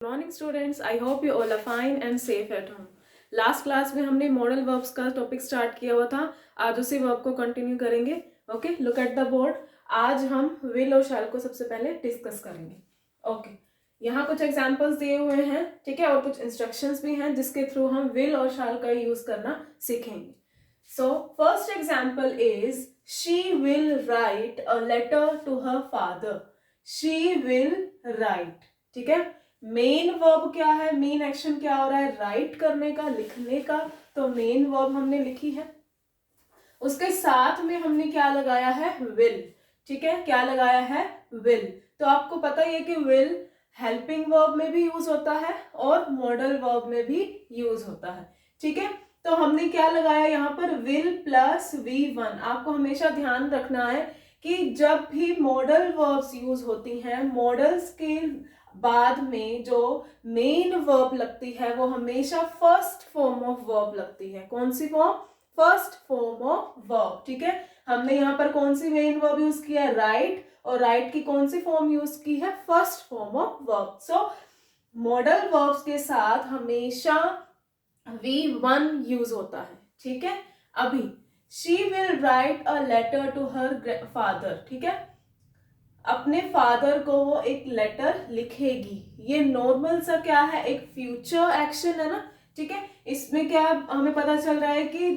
Morning students, I hope you all are fine and safe at home. Last class में हमने modal verbs का topic start किया हुआ था। आज उसी वर्ब को कंटिन्यू करेंगे। Okay, look at the board. आज हम विल और शैल को सबसे पहले डिस्कस करेंगे। ओके, यहाँ कुछ एग्जाम्पल्स दिए हुए हैं, ठीक है, और कुछ इंस्ट्रक्शंस भी हैं जिसके थ्रू हम विल और शैल का यूज करना सीखेंगे। So first example is she will write a letter to her father. She will write, ठीक है। मेन वर्ब क्या है, मेन एक्शन क्या हो रहा है, राइट करने का, लिखने का। तो मेन वर्ब हमने लिखी है, उसके साथ में हमने क्या लगाया है, विल। ठीक है, क्या लगाया है, विल। तो आपको पता ही है कि विल हेल्पिंग वर्ब में भी यूज होता है और मॉडल वर्ब में भी यूज होता है। ठीक है, तो हमने क्या लगाया यहाँ पर, विल प्लस V1। आपको हमेशा ध्यान रखना है कि जब भी मॉडल वर्ब्स यूज होती हैं, मॉडल्स के बाद में जो मेन वर्ब लगती है वो हमेशा फर्स्ट फॉर्म ऑफ वर्ब लगती है। कौन सी form, first form of verb. ठीक है, हमने यहाँ पर कौन सी मेन वर्ब यूज किया है, राइट, और राइट की कौन सी फॉर्म यूज की है, first form of verb. So modal verbs के साथ हमेशा V1 यूज होता है। ठीक है, अभी she will write a letter to her father. ठीक है, अपने फादर को वो एक लेटर लिखेगी। ये नॉर्मल सा क्या है, एक फ्यूचर एक्शन है ना। ठीक है, इसमें क्या हमें पता चल रहा है कि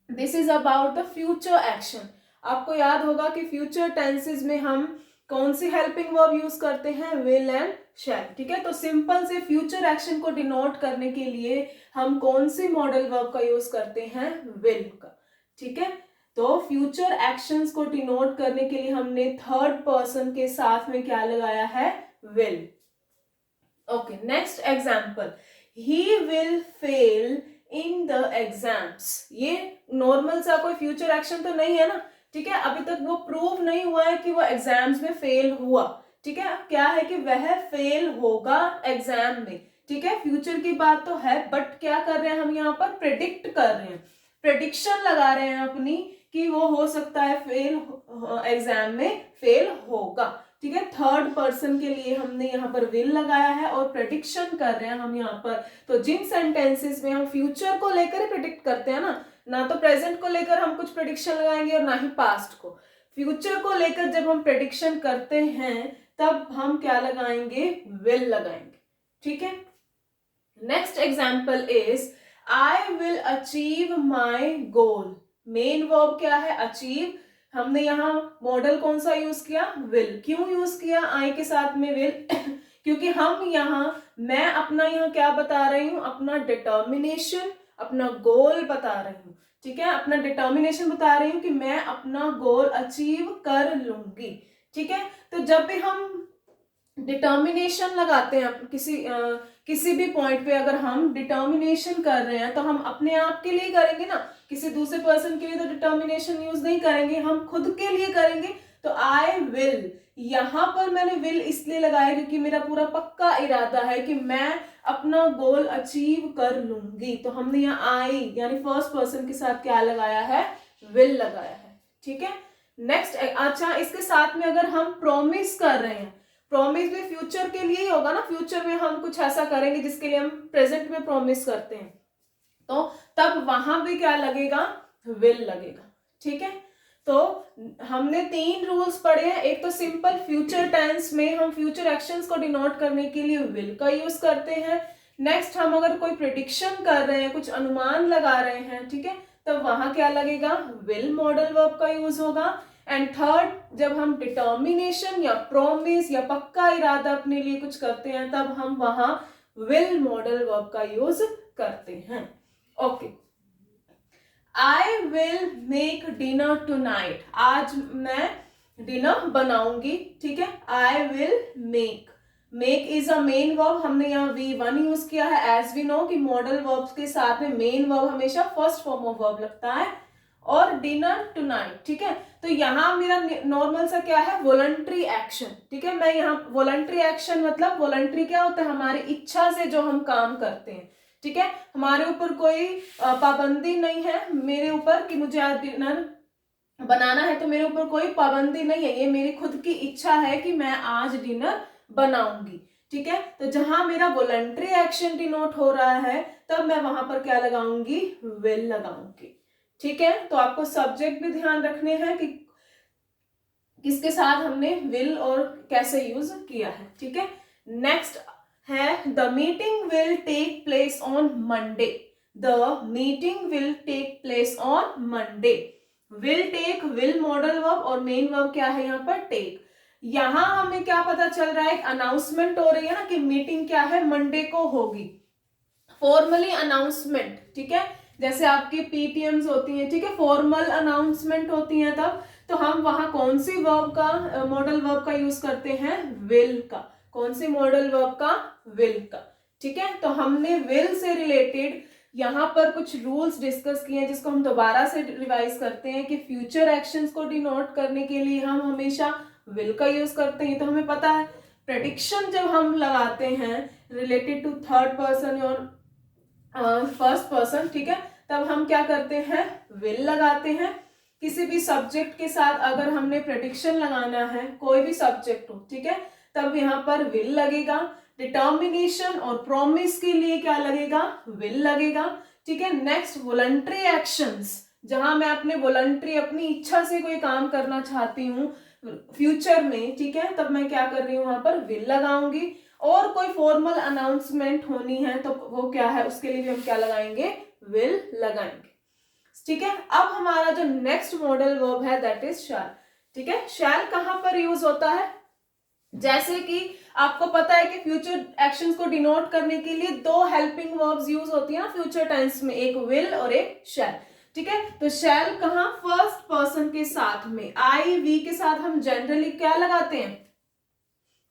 this is about the future action. आपको याद होगा कि फ्यूचर टेंसेस में हम कौन सी हेल्पिंग वर्ब यूज करते हैं, विल एंड शैल। ठीक है, तो सिंपल से फ्यूचर एक्शन को डिनोट करने के लिए हम कौन सी मॉडल वर्ब का यूज करते हैं, विल का। ठीक है, तो फ्यूचर एक्शंस को डिनोट करने के लिए हमने थर्ड पर्सन के साथ में क्या लगाया है, will. Okay, next example, he will fail in the exams. ये नॉर्मल सा कोई फ्यूचर एक्शन तो नहीं है ना। ठीक है, अभी तक वो प्रूव नहीं हुआ है कि वो एग्जाम्स में फेल हुआ। ठीक है, क्या है कि वह फेल होगा एग्जाम में। ठीक है, फ्यूचर की बात तो है, बट क्या कर रहे हैं हम यहाँ पर, प्रेडिक्ट कर रहे हैं, प्रेडिक्शन लगा रहे हैं अपनी कि वो हो सकता है फेल, एग्जाम में फेल होगा। ठीक है, थर्ड पर्सन के लिए हमने यहाँ पर विल लगाया है और प्रेडिक्शन कर रहे हैं हम यहाँ पर। तो जिन सेंटेंसेस में हम फ्यूचर को लेकर ही प्रेडिक्ट करते हैं ना तो प्रेजेंट को लेकर हम कुछ प्रेडिक्शन लगाएंगे और ना ही पास्ट को। फ्यूचर को लेकर जब हम प्रेडिक्शन करते हैं तब हम क्या लगाएंगे, विल लगाएंगे। ठीक है, next example is I will achieve my goal. Main verb क्या है, अचीव। हमने यहाँ मॉडल कौन सा यूज किया, विल। क्यों यूज किया आई के साथ में विल क्योंकि हम यहाँ, मैं अपना यहाँ क्या बता रही हूँ, अपना डिटर्मिनेशन, अपना गोल बता रही हूँ। ठीक है, अपना डिटर्मिनेशन बता रही हूँ कि मैं अपना गोल अचीव कर लूंगी। ठीक है, तो जब भी हम डिटर्मिनेशन लगाते हैं किसी भी पॉइंट पे, अगर हम डिटर्मिनेशन कर रहे हैं तो हम अपने आप के लिए करेंगे ना, किसी दूसरे पर्सन के लिए तो डिटर्मिनेशन यूज नहीं करेंगे, हम खुद के लिए करेंगे। तो आई विल, यहां पर मैंने विल इसलिए लगाया क्योंकि मेरा पूरा पक्का इरादा है कि मैं अपना गोल अचीव कर लूंगी। तो हमने यहाँ आई यानी फर्स्ट पर्सन के साथ क्या लगाया है, विल लगाया है। ठीक है, नेक्स्ट, अच्छा, इसके साथ में अगर हम प्रॉमिस कर रहे हैं, प्रॉमिस भी फ्यूचर के लिए ही होगा ना, फ्यूचर में हम कुछ ऐसा करेंगे जिसके लिए हम प्रेजेंट में प्रॉमिस करते हैं, तो तब वहां भी क्या लगेगा, विल लगेगा। ठीक है, तो हमने 3 रूल्स पढ़े हैं। एक तो सिंपल फ्यूचर टेंस में हम फ्यूचर एक्शंस को डिनोट करने के लिए विल का यूज करते हैं। नेक्स्ट, हम अगर कोई प्रेडिक्शन कर रहे हैं, कुछ अनुमान लगा रहे हैं, ठीक है, तो वहां क्या लगेगा, विल मॉडल वर्ब का यूज होगा। एंड थर्ड, जब हम डिटर्मिनेशन या प्रोमिस या पक्का इरादा अपने लिए कुछ करते हैं तब हम वहां विल मॉडल वर्ब का यूज करते हैं। Okay, I will make dinner tonight. आज मैं डिनर बनाऊंगी। ठीक है, I will make, make is a main verb. हमने यहाँ V1 यूज किया है। एज वी नो कि मॉडल वर्ब्स के साथ में मेन वर्ब हमेशा फर्स्ट फॉर्म ऑफ वर्ब लगता है। और डिनर टुनाइट, ठीक है, तो यहाँ मेरा नॉर्मल सा क्या है, वॉलंटरी एक्शन। ठीक है, मैं यहाँ वॉलंटरी एक्शन मतलब वॉलंटरी क्या होता है, हमारी इच्छा से जो हम काम करते हैं। ठीक है, हमारे ऊपर कोई पाबंदी नहीं है मेरे ऊपर कि मुझे आज डिनर बनाना है, तो मेरे ऊपर कोई पाबंदी नहीं है, ये मेरी खुद की इच्छा है कि मैं आज डिनर बनाऊंगी। ठीक है, तो जहां मेरा वॉलंटरी एक्शन डिनोट हो रहा है तब मैं वहां पर क्या लगाऊंगी, विल लगाऊंगी। ठीक है, तो आपको सब्जेक्ट भी ध्यान रखने हैं कि किसके साथ हमने विल और कैसे यूज किया है। ठीक है, नेक्स्ट है the meeting will take place on Monday. The meeting will take place on Monday. Will take, will modal verb और मेन वर्ब क्या है यहाँ पर, टेक। यहां हमें क्या पता चल रहा है, अनाउंसमेंट हो रही है ना कि मीटिंग क्या है, मंडे को होगी, फॉर्मली अनाउंसमेंट। ठीक है, जैसे आपकी पीटीएम्स होती हैं, ठीक है, फॉर्मल अनाउंसमेंट होती हैं तब, तो हम वहां कौन सी वर्ब का, मॉडल वर्ब का यूज करते हैं, विल का। कौन सी मॉडल वर्ब का, विल का। ठीक है, तो हमने विल से रिलेटेड यहाँ पर कुछ रूल्स डिस्कस किए हैं जिसको हम दोबारा से रिवाइज करते हैं कि फ्यूचर एक्शंस को डिनोट करने के लिए हम हमेशा विल का यूज करते हैं। तो हमें पता है प्रेडिक्शन जब हम लगाते हैं रिलेटेड टू थर्ड पर्सन और फर्स्ट पर्सन, ठीक है, तब हम क्या करते हैं, विल लगाते हैं। किसी भी सब्जेक्ट के साथ अगर हमने प्रेडिक्शन लगाना है, कोई भी सब्जेक्ट हो, ठीक है, तब यहाँ पर विल लगेगा। डिटर्मिनेशन और प्रॉमिस के लिए क्या लगेगा, विल लगेगा। ठीक है, नेक्स्ट वॉलंटरी एक्शंस, जहां मैं अपने वॉलंटरी, अपनी इच्छा से कोई काम करना चाहती हूँ फ्यूचर में, ठीक है, तब मैं क्या कर रही हूँ, वहां पर विल लगाऊंगी। और कोई फॉर्मल अनाउंसमेंट होनी है तो वो क्या है, उसके लिए भी हम क्या लगाएंगे, विल लगाएंगे। ठीक है, अब हमारा जो नेक्स्ट मॉडल वर्ब है दैट इज शैल। ठीक है, शैल कहां पर यूज होता है, जैसे कि आपको पता है कि फ्यूचर एक्शंस को डिनोट करने के लिए दो हेल्पिंग वर्ब्स यूज होती है ना फ्यूचर टेंस में, एक विल और एक शैल। ठीक है, तो शैल कहां, फर्स्ट पर्सन के साथ में, आई वी के साथ हम जनरली क्या लगाते हैं,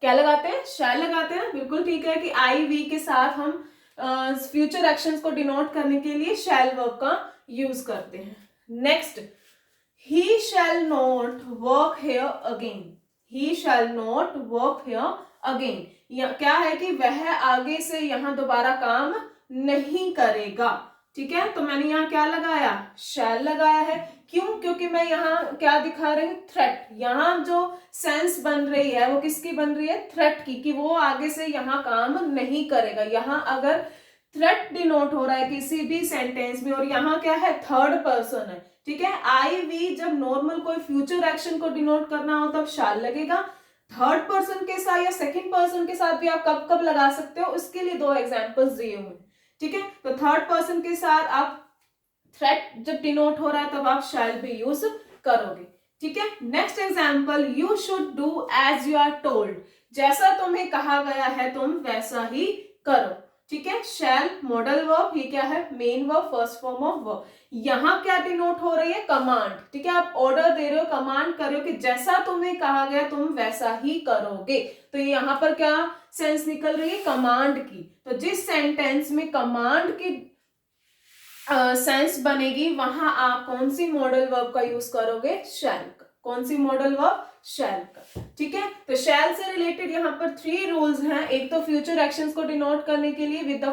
क्या लगाते हैं, शैल लगाते हैं। बिल्कुल ठीक है कि आई वी के साथ हम फ्यूचर एक्शंस को डिनोट करने के लिए शैल वर्ब का यूज करते हैं। Next, he shall not work here again. He shall not work here again, क्या है कि वह आगे से यहां दोबारा काम नहीं करेगा। ठीक है, तो मैंने यहाँ क्या लगाया, शैल लगाया है। क्यों, क्योंकि मैं यहाँ क्या दिखा रही हूँ, थ्रेट। यहाँ जो सेंस बन रही है वो किसकी बन रही है, थ्रेट की, कि वो आगे से यहाँ काम नहीं करेगा। यहाँ अगर थ्रेट डिनोट हो रहा है किसी भी सेंटेंस में और यहाँ क्या है, थर्ड पर्सन है। ठीक है, आई वी जब नॉर्मल कोई फ्यूचर एक्शन को डिनोट करना हो तब शैल लगेगा। थर्ड पर्सन के साथ या सेकंड पर्सन के साथ भी आप कब कब लगा सकते हो, उसके लिए दो एग्जांपल्स दिए हुए हैं। ठीक है, तो थर्ड पर्सन के साथ आप थ्रेट जब डिनोट हो रहा है तब आप शैल भी यूज करोगे। ठीक है, next example, you should do as you are told. जैसा तुम्हें कहा गया है तुम वैसा ही करो। ठीक है, शैल मॉडल वर्ब, ये क्या है, main verb, first form of verb. यहां क्या डिनोट हो रही है, कमांड। ठीक है, आप ऑर्डर दे रहे हो, कमांड कर रहे हो कि जैसा तुम्हें कहा गया तुम वैसा ही करोगे। तो यहाँ पर क्या सेंस निकल रही है, कमांड की। तो जिस सेंटेंस में कमांड की सेंस बनेगी वहां आप कौन सी मॉडल वर्ब का यूज करोगे, शैल का। कौन सी मॉडल वर्ब, शैल का। ठीक है, तो शैल से रिलेटेड यहाँ पर 3 रूल्स हैं। एक तो फ्यूचर एक्शंस को डिनोट करने के लिए with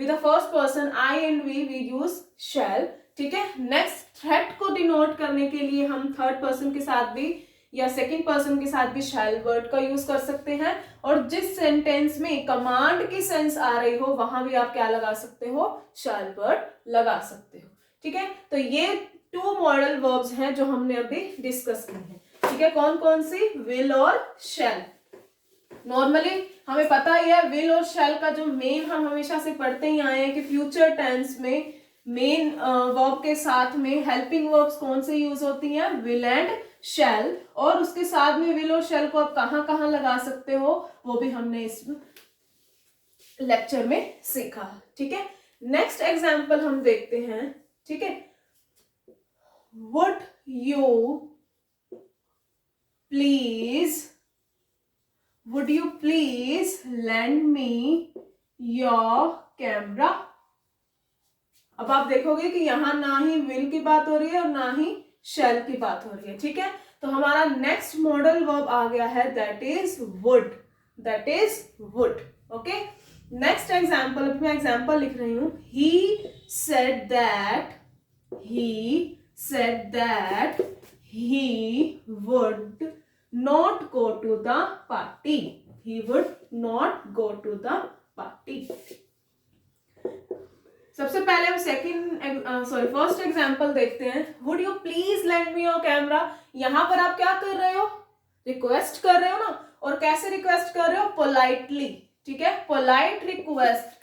the first person I and we use shall. ठीक है, नेक्स्ट थ्रेट को डिनोट करने के लिए हम थर्ड पर्सन के साथ भी या सेकंड पर्सन के साथ भी शैल वर्ड का यूज कर सकते हैं। और जिस सेंटेंस में कमांड की सेंस आ रही हो वहां भी आप क्या लगा सकते हो, शैल वर्ड लगा सकते हो। ठीक है, तो ये 2 मॉडल वर्ब्स हैं जो हमने अभी डिस्कस की हैं। ठीक है, कौन कौन सी, विल और शैल। नॉर्मली हमें पता ही है विल और शैल का जो मेन हम हमेशा से पढ़ते ही आए हैं कि फ्यूचर टेंस में मेन वर्ब के साथ में हेल्पिंग वर्ब्स कौन से यूज होती हैं, विल एंड शैल। और उसके साथ में विल और शैल को आप कहां कहां लगा सकते हो वो भी हमने इस लेक्चर में सीखा। ठीक है, नेक्स्ट एग्जांपल हम देखते हैं। ठीक है, would you please lend me your camera। अब आप देखोगे कि यहां ना ही विल की बात हो रही है और ना ही शैल की बात हो रही है। ठीक है, तो हमारा नेक्स्ट मॉडल वर्ब आ गया है that is would. Okay, next example, मैं एग्जांपल लिख रही हूं। he said that he would not go to the party। he would not go to the party. सबसे पहले हम फर्स्ट एग्जाम्पल देखते हैं. Would you please lend me your camera. यहां पर आप क्या कर रहे हो, रिक्वेस्ट कर रहे हो ना. और कैसे रिक्वेस्ट कर रहे हो, पोलाइटली. ठीक है, पोलाइट रिक्वेस्ट.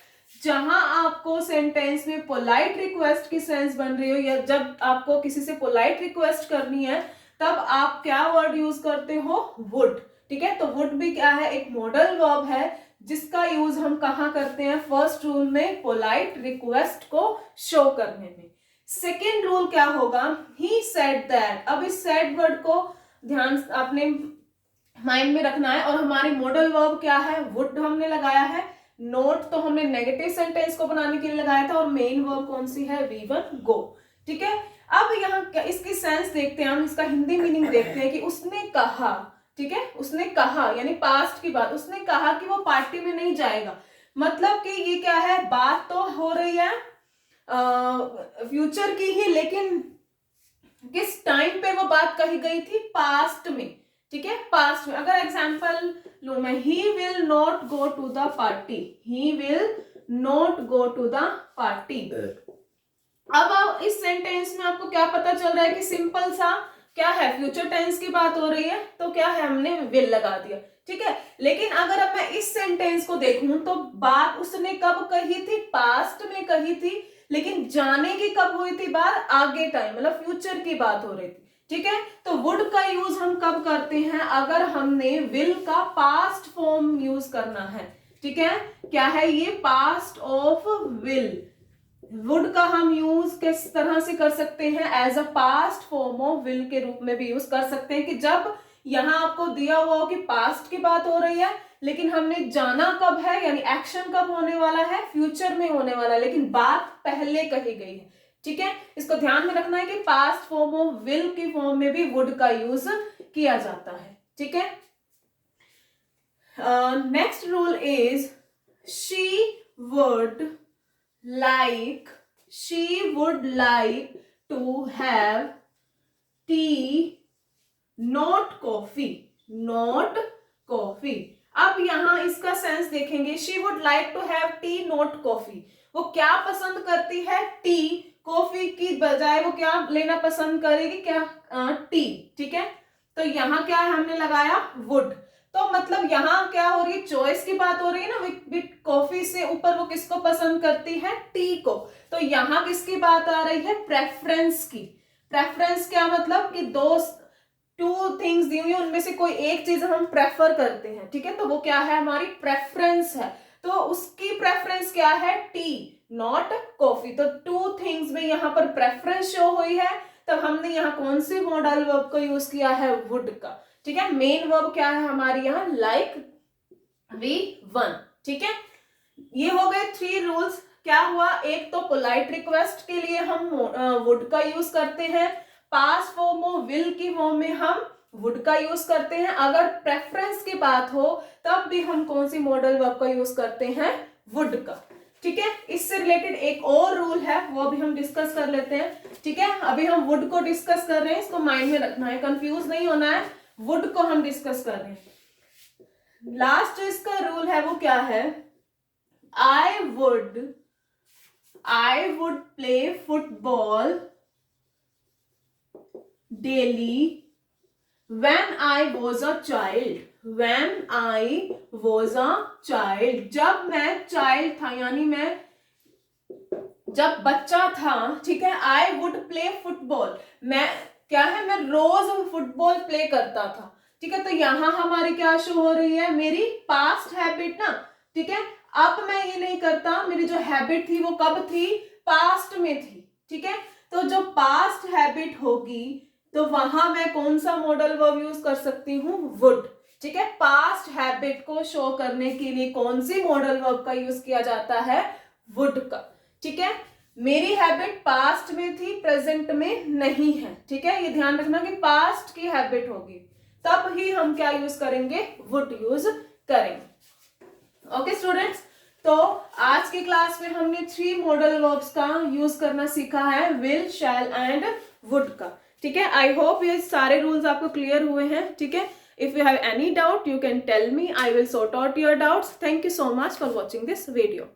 जहां आपको सेंटेंस में पोलाइट रिक्वेस्ट की सेंस बन रही हो, या जब आपको किसी से पोलाइट रिक्वेस्ट करनी है, तब आप क्या वर्ड यूज करते हो, वुड. ठीक है, तो वुड भी क्या है, एक मॉडल वर्ब है जिसका यूज हम कहाँ करते हैं, फर्स्ट रूल में पोलाइट रिक्वेस्ट को शो करने में. सेकेंड रूल क्या होगा, ही सेड दैट. अब इस सेड वर्ड को ध्यान अपने माइंड में रखना है. और हमारी मॉडल वर्ब क्या है, वुड हमने लगाया है. नोट तो हमने नेगेटिव सेंटेंस को बनाने के लिए लगाया था. और मेन वर्ब कौन सी है, V1 गो. ठीक है, अब यहाँ इसकी सेंस देखते हैं हम, इसका हिंदी मीनिंग देखते हैं कि उसने कहा. ठीक है, उसने कहा यानी पास्ट की बात. उसने कहा कि वो पार्टी में नहीं जाएगा. मतलब कि ये क्या है, बात तो हो रही है फ्यूचर की ही, लेकिन किस टाइम पे वो बात कही गई थी, पास्ट में. ठीक है, पास्ट में. अगर एग्जांपल लू मैं, he will not go to the party. He will not go to the party. अब इस सेंटेंस में आपको क्या पता चल रहा है कि सिंपल सा क्या है, फ्यूचर टेंस की बात हो रही है, तो क्या है, हमने विल लगा दिया. ठीक है, लेकिन अगर अब मैं इस सेंटेंस को देखूं तो बात उसने कब कही थी, पास्ट में कही थी, लेकिन जाने की कब हुई थी बात, आगे टाइम, मतलब फ्यूचर की बात हो रही थी. ठीक है, तो वुड का यूज हम कब करते हैं, अगर हमने विल का पास्ट फॉर्म यूज करना है. ठीक है, क्या है ये, पास्ट ऑफ विल. वुड का हम यूज किस तरह से कर सकते हैं, as a past form of will के रूप में भी यूज कर सकते हैं. कि जब यहां आपको दिया हुआ हो कि पास्ट की बात हो रही है, लेकिन हमने जाना कब है, यानी एक्शन कब होने वाला है, फ्यूचर में होने वाला है, लेकिन बात पहले कही गई है. ठीक है, इसको ध्यान में रखना है कि पास्ट फॉर्म ऑफ विल की फॉर्म में भी वुड का यूज किया जाता है. ठीक है, next rule is she would like, she would like to have tea, not coffee. Not coffee. अब यहां इसका सेंस देखेंगे, she would like to have tea, not coffee. वो क्या पसंद करती है, टी. कॉफी की बजाय वो क्या लेना पसंद करेगी, क्या, टी. ठीक है, तो यहाँ क्या है, हमने लगाया वुड. तो मतलब यहाँ क्या हो रही है, चॉइस की बात हो रही है ना. विद कॉफी से ऊपर वो किसको पसंद करती है, टी को. तो यहाँ किसकी बात आ रही है, प्रेफरेंस की. प्रेफरेंस क्या मतलब कि दो टू थिंग्स दी हुई, उनमें से कोई एक चीज हम प्रेफर करते हैं. ठीक है, तो वो क्या है, हमारी प्रेफरेंस है. तो उसकी प्रेफरेंस क्या है, टी, नॉट कॉफी. तो टू थिंग्स में यहाँ पर प्रेफरेंस शो हुई है. तब हमने यहाँ कौन सी मॉडल वर्ब को यूज किया है, वुड का. ठीक है, मेन वर्ब क्या है हमारी यहाँ, लाइक, V1. ठीक है, ये हो गए 3 रूल्स. क्या हुआ, एक तो पोलाइट रिक्वेस्ट के लिए हम वुड का यूज करते हैं. पास्ट फॉर्म ऑफ विल की फॉर्म में हम वुड का यूज करते हैं. अगर प्रेफरेंस की बात हो तब भी हम कौन सी मॉडल वर्ब का यूज करते हैं, वुड का. ठीक है, इससे रिलेटेड एक और रूल है, वो भी हम डिस्कस कर लेते हैं. ठीक है, अभी हम वुड को डिस्कस कर रहे हैं, इसको माइंड में रखना है, कंफ्यूज नहीं होना है. वुड को हम डिस्कस कर रहे हैं. लास्ट जो इसका रूल है वो क्या है, I would play football daily when I was a child. When I was a child. जब मैं child था, यानी मैं जब बच्चा था. ठीक है, I would play football. मैं क्या है, मैं रोज फुटबॉल प्ले करता था. ठीक है, तो यहां हमारी क्या शो हो रही है, मेरी पास्ट हैबिट ना. ठीक है, अब मैं ये नहीं करता, मेरी जो हैबिट थी वो कब थी, पास्ट में थी. ठीक है, तो जो पास्ट हैबिट होगी तो वहां मैं कौन सा मॉडल वर्ब यूज कर सकती हूँ, वुड. ठीक है, पास्ट हैबिट को शो करने के लिए कौन सी मॉडल वर्ब का यूज किया जाता है, वुड का. ठीक है, मेरी हैबिट पास्ट में थी, प्रेजेंट में नहीं है. ठीक है, ये ध्यान रखना कि पास्ट की हैबिट होगी तब ही हम क्या यूज करेंगे, वुड यूज करेंगे. ओके स्टूडेंट्स, तो आज की क्लास में हमने 3 मॉडल वर्ब्स का यूज करना सीखा है, विल, शैल एंड वुड का. ठीक है, आई होप ये सारे रूल्स आपको क्लियर हुए हैं. ठीक है, If you have any doubt, you can tell me. I will sort out your doubts. Thank you so much for watching this video.